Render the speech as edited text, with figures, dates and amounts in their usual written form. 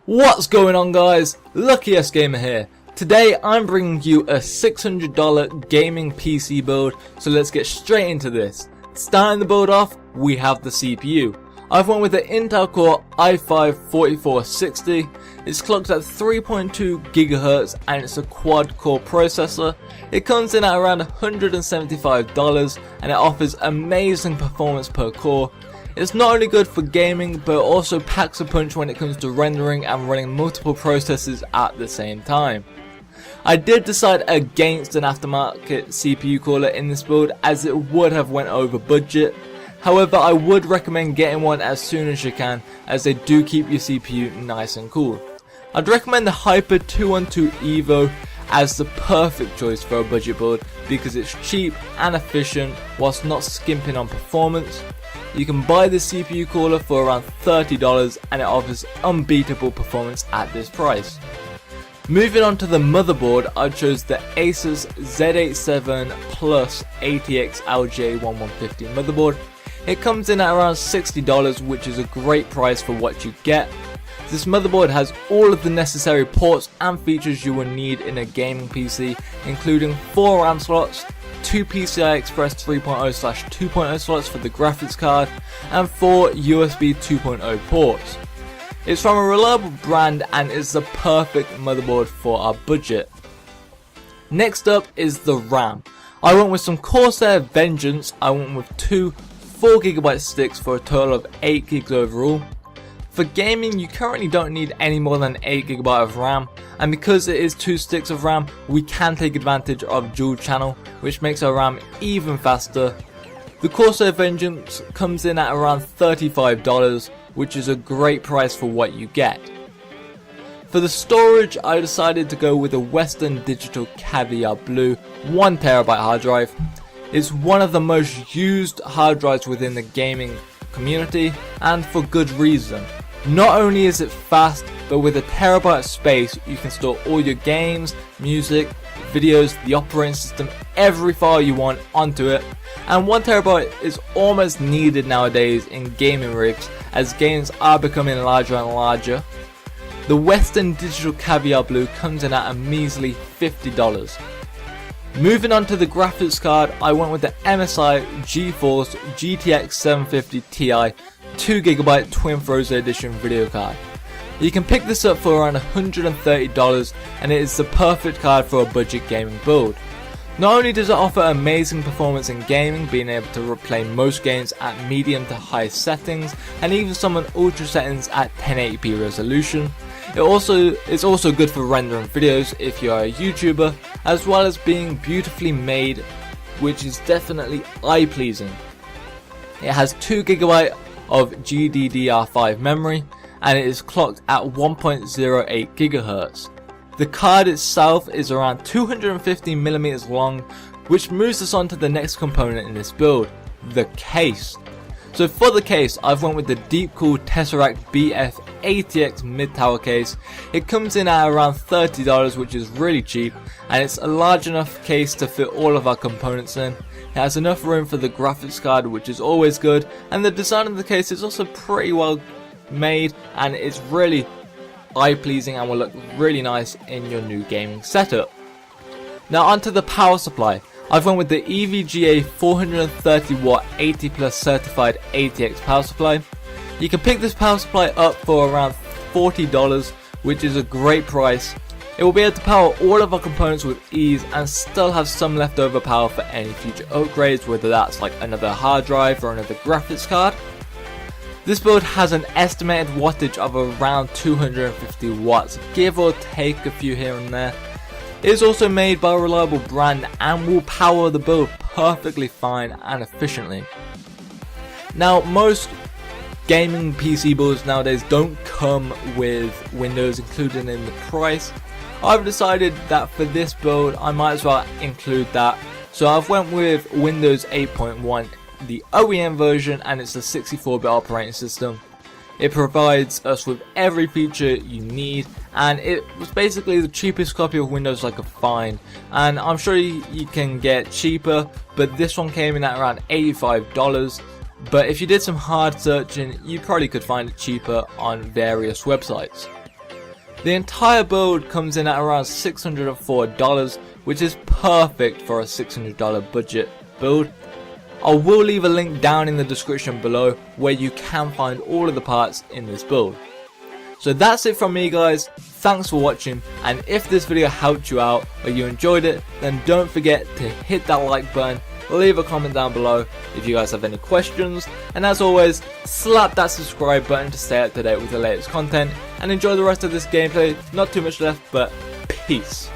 What's going on, guys? Lucky S Gamer here. Today I'm bringing you a $600 gaming PC build, so let's get straight into this. Starting the build off, we have the CPU. I've went with the Intel Core i5-4460. It's clocked at 3.2 GHz and it's a quad core processor. It comes in at around $175 and it offers amazing performance per core. It's not only good for gaming, but it also packs a punch when it comes to rendering and running multiple processes at the same time. I did decide against an aftermarket CPU cooler in this build as it would have went over budget. However, I would recommend getting one as soon as you can, as they do keep your CPU nice and cool. I'd recommend the Hyper 212 Evo as the perfect choice for a budget build because it's cheap and efficient whilst not skimping on performance. You can buy the CPU cooler for around $30 and it offers unbeatable performance at this price. Moving on to the motherboard, I chose the Asus Z87 Plus ATX LJ1150 motherboard. It comes in at around $60, which is a great price for what you get. This motherboard has all of the necessary ports and features you will need in a gaming PC, including 4 RAM slots, 2 PCI Express 3.0/2.0 slots for the graphics card, and 4 USB 2.0 ports. It's from a reliable brand and is the perfect motherboard for our budget. Next up is the RAM. I went with some Corsair Vengeance. I went with 2 4GB sticks for a total of 8GB overall. For gaming, you currently don't need any more than 8GB of RAM, and because it is 2 sticks of RAM, we can take advantage of dual channel, which makes our RAM even faster. The Corsair Vengeance comes in at around $35, which is a great price for what you get. For the storage, I decided to go with a Western Digital Caviar Blue 1TB hard drive. It's one of the most used hard drives within the gaming community, and for good reason. Not only is it fast, but with a terabyte of space you can store all your games, music, videos, the operating system, every file you want onto it, and 1TB is almost needed nowadays in gaming rigs as games are becoming larger and larger. The Western Digital Caviar Blue comes in at a measly $50. Moving on to the graphics card, I went with the MSI GeForce GTX 750 Ti 2GB Twin Frozen Edition video card. You can pick this up for around $130 and it is the perfect card for a budget gaming build. Not only does it offer amazing performance in gaming, being able to play most games at medium to high settings and even some on ultra settings at 1080p resolution. It's also good for rendering videos if you are a YouTuber, as well as being beautifully made, which is definitely eye pleasing. It has 2GB of GDDR5 memory and it is clocked at 1.08 GHz. The card itself is around 250mm long, which moves us on to the next component in this build, the case. So for the case, I've went with the Deepcool Tesseract BF ATX mid-tower case. It comes in at around $30, which is really cheap, and it's a large enough case to fit all of our components in. It has enough room for the graphics card, which is always good, and the design of the case is also pretty well made, and it's really eye pleasing and will look really nice in your new gaming setup. Now onto the power supply. I've went with the EVGA 430W 80+ certified ATX power supply. You can pick this power supply up for around $40, which is a great price. It will be able to power all of our components with ease and still have some leftover power for any future upgrades, whether that's like another hard drive or another graphics card. This build has an estimated wattage of around 250 watts, give or take a few here and there. It is also made by a reliable brand and will power the build perfectly fine and efficiently. Now, most gaming PC builds nowadays don't come with Windows included in the price. I've decided that for this build I might as well include that, so I've went with Windows 8.1, the OEM version, and it's a 64-bit operating system. It provides us with every feature you need, and it was basically the cheapest copy of Windows I could find, and I'm sure you can get cheaper, but this one came in at around $85. But if you did some hard searching, you probably could find it cheaper on various websites. The entire build comes in at around $604, which is perfect for a $600 budget build. I will leave a link down in the description below where you can find all of the parts in this build. So that's it from me guys, thanks for watching, and if this video helped you out or you enjoyed it, then don't forget to hit that like button, leave a comment down below if you guys have any questions, and as always, slap that subscribe button to stay up to date with the latest content, and enjoy the rest of this gameplay. Not too much left, but peace.